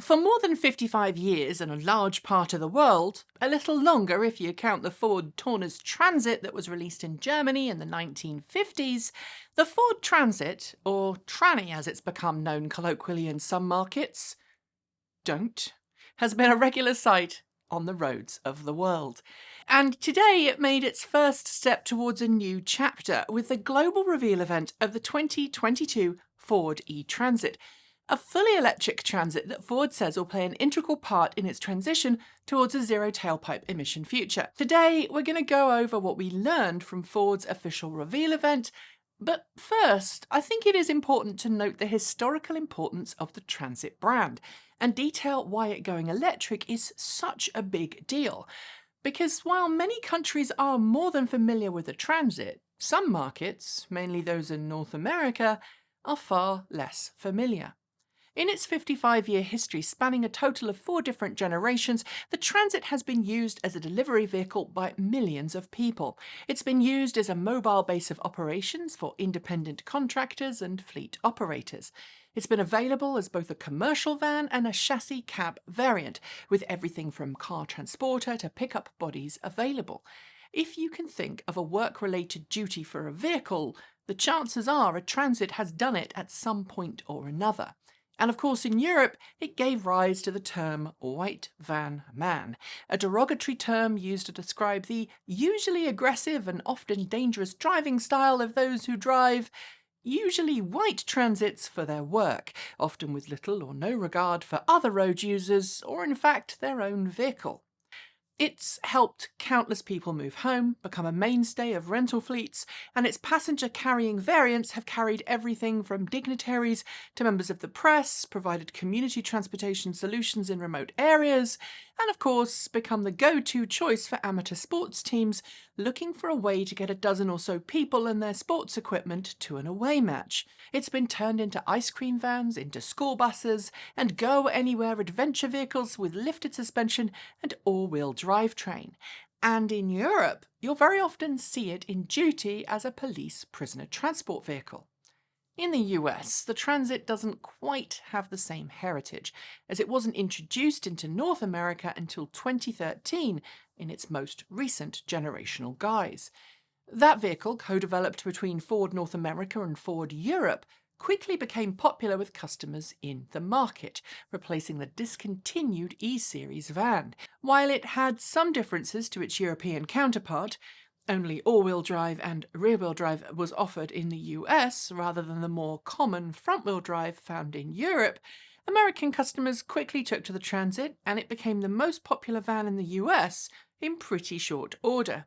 For more than 55 years in a large part of the world, a little longer if you count the Ford Taunus Transit that was released in Germany in the 1950s, the Ford Transit, or Tranny as it's become known colloquially in some markets, has been a regular sight on the roads of the world. And today it made its first step towards a new chapter with the global reveal event of the 2022 Ford e-Transit, a fully electric transit that Ford says will play an integral part in its transition towards a zero tailpipe emission future. Today, we're going to go over what we learned from Ford's official reveal event, but first, I think it is important to note the historical importance of the Transit brand and detail why it going electric is such a big deal. Because while many countries are more than familiar with the Transit, some markets, mainly those in North America, are far less familiar. In its 55-year history spanning a total of 4 different generations, the Transit has been used as a delivery vehicle by millions of people. It's been used as a mobile base of operations for independent contractors and fleet operators. It's been available as both a commercial van and a chassis cab variant, with everything from car transporter to pickup bodies available. If you can think of a work-related duty for a vehicle, the chances are a Transit has done it at some point or another. And of course in Europe, it gave rise to the term white van man, a derogatory term used to describe the usually aggressive and often dangerous driving style of those who drive usually white transits for their work, often with little or no regard for other road users or in fact their own vehicle. It's helped countless people move home, become a mainstay of rental fleets, and its passenger-carrying variants have carried everything from dignitaries to members of the press, provided community transportation solutions in remote areas, and of course become the go-to choice for amateur sports teams looking for a way to get a dozen or so people and their sports equipment to an away match. It's been turned into ice cream vans, into school buses, and go-anywhere adventure vehicles with lifted suspension and all-wheel drivetrain. And in Europe, you'll very often see it in duty as a police prisoner transport vehicle. In the US, the Transit doesn't quite have the same heritage, as it wasn't introduced into North America until 2013 in its most recent generational guise. That vehicle, co-developed between Ford North America and Ford Europe, quickly became popular with customers in the market, replacing the discontinued E-Series van. While it had some differences to its European counterpart, only all-wheel drive and rear-wheel drive was offered in the US rather than the more common front-wheel drive found in Europe, American customers quickly took to the Transit and it became the most popular van in the US in pretty short order.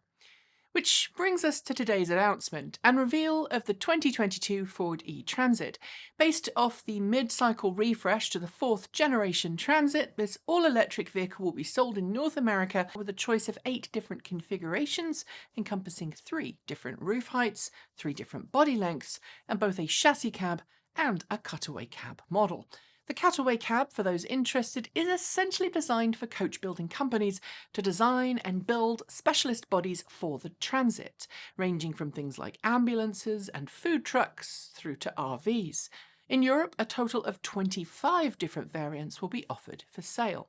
Which brings us to today's announcement and reveal of the 2022 Ford e-Transit. Based off the mid-cycle refresh to the 4th generation Transit, this all-electric vehicle will be sold in North America with a choice of 8 different configurations, encompassing 3 different roof heights, 3 different body lengths, and both a chassis cab and a cutaway cab model. The cutaway cab, for those interested, is essentially designed for coach building companies to design and build specialist bodies for the Transit, ranging from things like ambulances and food trucks through to RVs. In Europe, a total of 25 different variants will be offered for sale.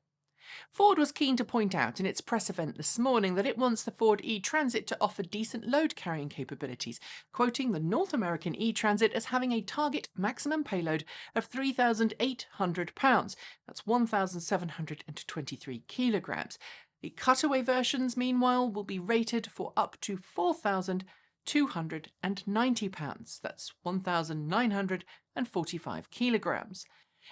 Ford was keen to point out in its press event this morning that it wants the Ford e-Transit to offer decent load-carrying capabilities, quoting the North American e-Transit as having a target maximum payload of 3,800 pounds. That's 1,723 kilograms. The cutaway versions, meanwhile, will be rated for up to 4,290 pounds. That's 1,945 kilograms.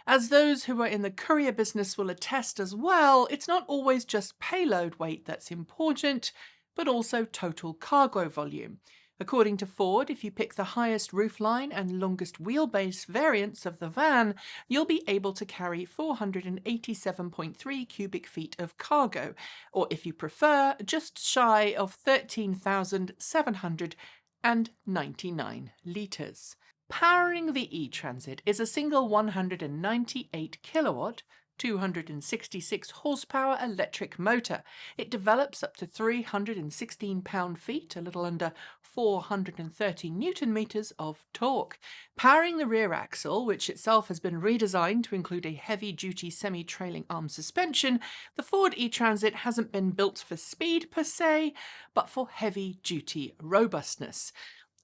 As those who are in the courier business will attest as well, it's not always just payload weight that's important, but also total cargo volume. According to Ford, if you pick the highest roofline and longest wheelbase variants of the van, you'll be able to carry 487.3 cubic feet of cargo, or if you prefer, just shy of 13,799 litres. Powering the e-Transit is a single 198 kilowatt, 266 horsepower electric motor. It develops up to 316 pound-feet, a little under 430 newton meters of torque. Powering the rear axle, which itself has been redesigned to include a heavy-duty semi-trailing arm suspension, the Ford e-Transit hasn't been built for speed per se, but for heavy-duty robustness.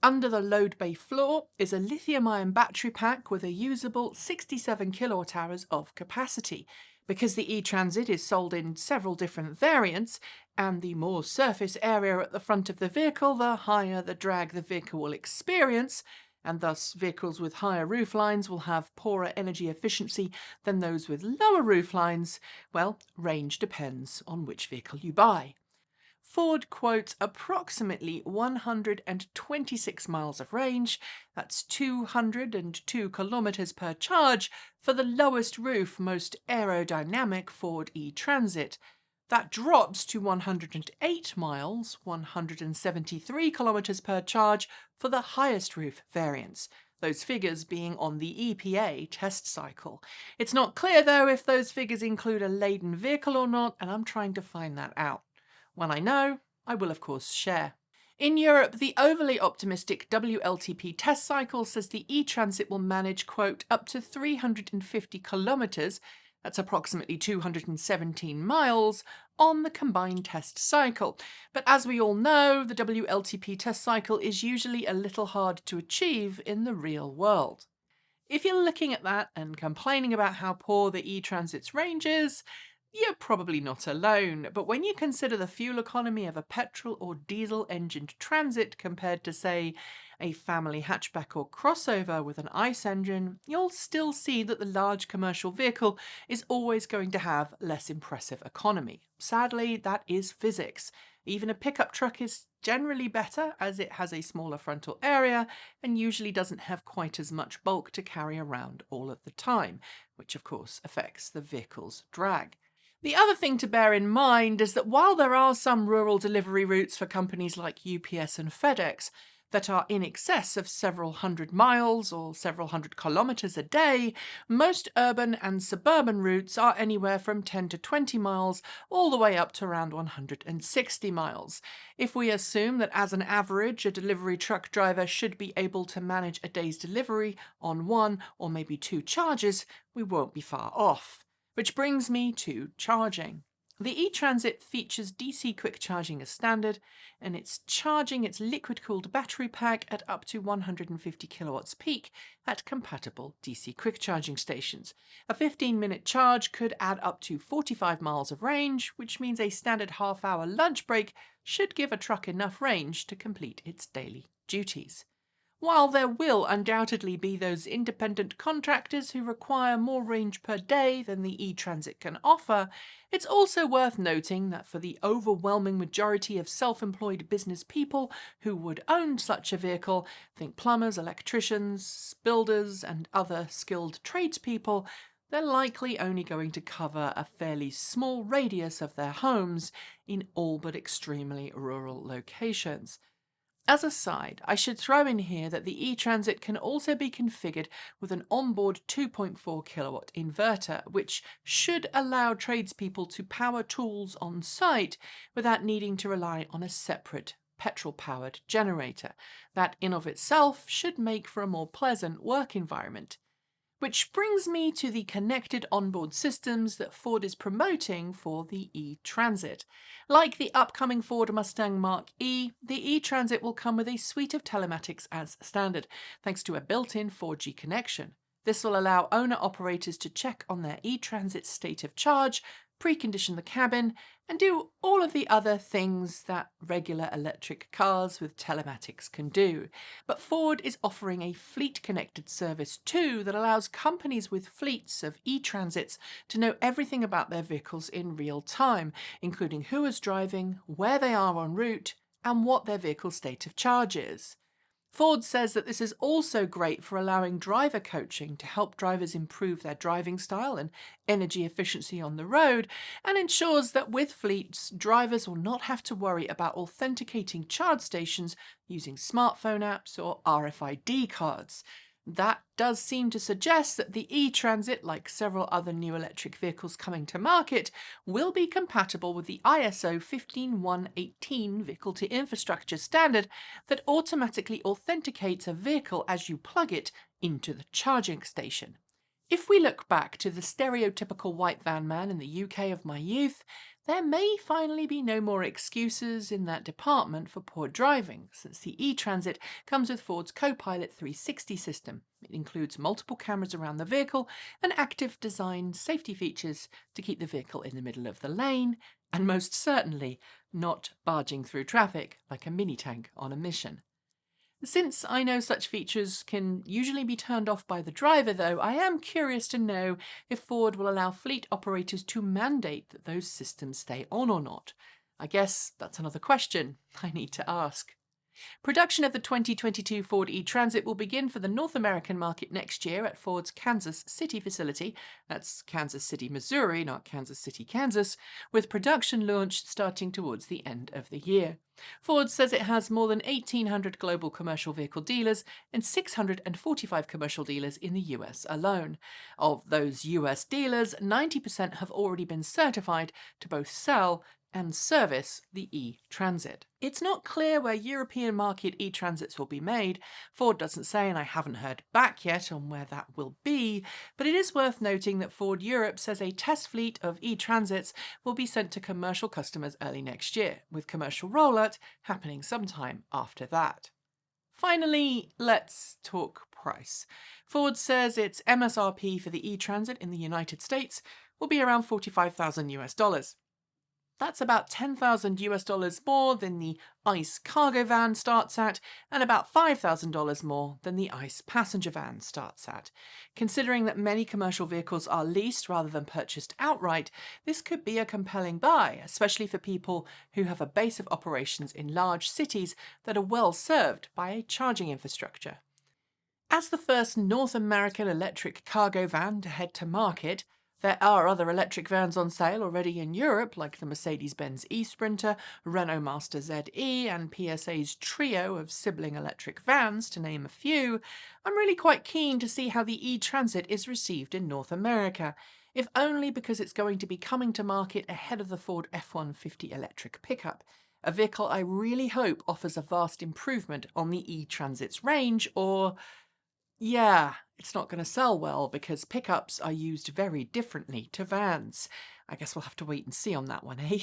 Under the load bay floor is a lithium-ion battery pack with a usable 67 kilowatt hours of capacity. Because the e-Transit is sold in several different variants, and the more surface area at the front of the vehicle, the higher the drag the vehicle will experience, and thus vehicles with higher rooflines will have poorer energy efficiency than those with lower rooflines. Well, range depends on which vehicle you buy. Ford quotes approximately 126 miles of range, that's 202 kilometers per charge, for the lowest roof, most aerodynamic Ford e-Transit. That drops to 108 miles, 173 kilometers per charge, for the highest roof variants, those figures being on the EPA test cycle. It's not clear, though, if those figures include a laden vehicle or not, and I'm trying to find that out. When I know, I will of course share. In Europe, the overly optimistic WLTP test cycle says the e-Transit will manage, quote, up to 350 kilometres, that's approximately 217 miles, on the combined test cycle. But as we all know, the WLTP test cycle is usually a little hard to achieve in the real world. If you're looking at that and complaining about how poor the e-Transit's range is, you're probably not alone, but when you consider the fuel economy of a petrol or diesel-engined Transit compared to, say, a family hatchback or crossover with an ICE engine, you'll still see that the large commercial vehicle is always going to have less impressive economy. Sadly, that is physics. Even a pickup truck is generally better as it has a smaller frontal area and usually doesn't have quite as much bulk to carry around all of the time, which of course affects the vehicle's drag. The other thing to bear in mind is that while there are some rural delivery routes for companies like UPS and FedEx that are in excess of several hundred miles or several hundred kilometres a day, most urban and suburban routes are anywhere from 10 to 20 miles all the way up to around 160 miles. If we assume that as an average a delivery truck driver should be able to manage a day's delivery on one or maybe two charges, we won't be far off. Which brings me to charging. The e-Transit features DC quick charging as standard, and it's charging its liquid-cooled battery pack at up to 150 kilowatts peak at compatible DC quick charging stations. A 15-minute charge could add up to 45 miles of range, which means a standard half-hour lunch break should give a truck enough range to complete its daily duties. While there will undoubtedly be those independent contractors who require more range per day than the e-Transit can offer, it's also worth noting that for the overwhelming majority of self-employed business people who would own such a vehicle, think plumbers, electricians, builders, and other skilled tradespeople, they're likely only going to cover a fairly small radius of their homes in all but extremely rural locations. As a side, I should throw in here that the e-Transit can also be configured with an onboard 2.4 kilowatt inverter, which should allow tradespeople to power tools on site without needing to rely on a separate petrol-powered generator. That in of itself should make for a more pleasant work environment. Which brings me to the connected onboard systems that Ford is promoting for the e-Transit. Like the upcoming Ford Mustang Mach-E, the e-Transit will come with a suite of telematics as standard, thanks to a built-in 4G connection. This will allow owner-operators to check on their e-Transit's state of charge, precondition the cabin, and do all of the other things that regular electric cars with telematics can do. But Ford is offering a fleet-connected service too that allows companies with fleets of e-Transits to know everything about their vehicles in real time, including who is driving, where they are en route, and what their vehicle's state of charge is. Ford says that this is also great for allowing driver coaching to help drivers improve their driving style and energy efficiency on the road, and ensures that with fleets, drivers will not have to worry about authenticating charge stations using smartphone apps or RFID cards. That does seem to suggest that the e-Transit, like several other new electric vehicles coming to market, will be compatible with the ISO 15118 vehicle-to-infrastructure standard that automatically authenticates a vehicle as you plug it into the charging station. If we look back to the stereotypical white van man in the UK of my youth, there may finally be no more excuses in that department for poor driving, since the e-Transit comes with Ford's Co-Pilot 360 system. It includes multiple cameras around the vehicle and active design safety features to keep the vehicle in the middle of the lane, and most certainly not barging through traffic like a mini-tank on a mission. Since I know such features can usually be turned off by the driver, though, I am curious to know if Ford will allow fleet operators to mandate that those systems stay on or not. I guess that's another question I need to ask. Production of the 2022 Ford e-Transit will begin for the North American market next year at Ford's Kansas City facility. That's Kansas City, Missouri, not Kansas City, Kansas, with production launched starting towards the end of the year. Ford says it has more than 1,800 global commercial vehicle dealers and 645 commercial dealers in the US alone. Of those US dealers, 90% have already been certified to both sell and service the e-Transit. It's not clear where European market e-Transits will be made. Ford doesn't say, and I haven't heard back yet on where that will be, but it is worth noting that Ford Europe says a test fleet of e-Transits will be sent to commercial customers early next year, with commercial rollout happening sometime after that. Finally, let's talk price. Ford says its MSRP for the e-Transit in the United States will be around $45,000. That's about $10,000 more than the ICE cargo van starts at, and about $5,000 more than the ICE passenger van starts at. Considering that many commercial vehicles are leased rather than purchased outright, this could be a compelling buy, especially for people who have a base of operations in large cities that are well served by a charging infrastructure. As the first North American electric cargo van to head to market, there are other electric vans on sale already in Europe, like the Mercedes-Benz e-Sprinter, Renault Master ZE, and PSA's trio of sibling electric vans, to name a few. I'm really quite keen to see how the e-Transit is received in North America, if only because it's going to be coming to market ahead of the Ford F-150 electric pickup, a vehicle I really hope offers a vast improvement on the e-Transit's range, or yeah, it's not going to sell well because pickups are used very differently to vans. I guess we'll have to wait and see on that one, eh?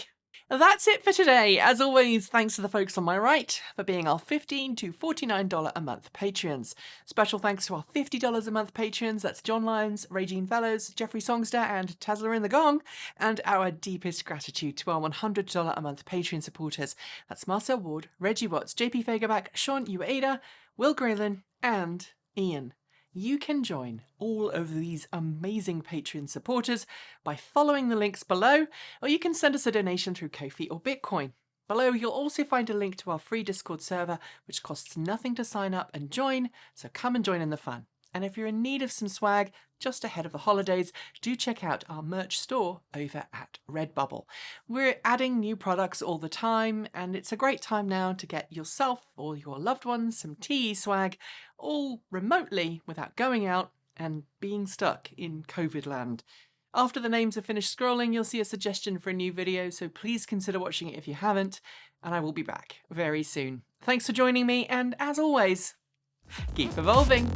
That's it for today. As always, thanks to the folks on my right for being our $15 to $49 a month Patreons. Special thanks to our $50 a month patrons. That's John Lyons, Regine Fellows, Jeffrey Songster, and Tazler in the Gong. And our deepest gratitude to our $100 a month Patreon supporters. That's Marcel Ward, Reggie Watts, JP Fagerback, Sean Ueda, Will Graylin, and Ian. You can join all of these amazing Patreon supporters by following the links below, or you can send us a donation through Ko-fi or Bitcoin. Below, you'll also find a link to our free Discord server, which costs nothing to sign up and join, so come and join in the fun. And if you're in need of some swag just ahead of the holidays, do check out our merch store over at Redbubble. We're adding new products all the time, and it's a great time now to get yourself or your loved ones some TE swag, all remotely without going out and being stuck in COVID land. After the names are finished scrolling, you'll see a suggestion for a new video, so please consider watching it if you haven't, and I will be back very soon. Thanks for joining me, and as always, keep evolving!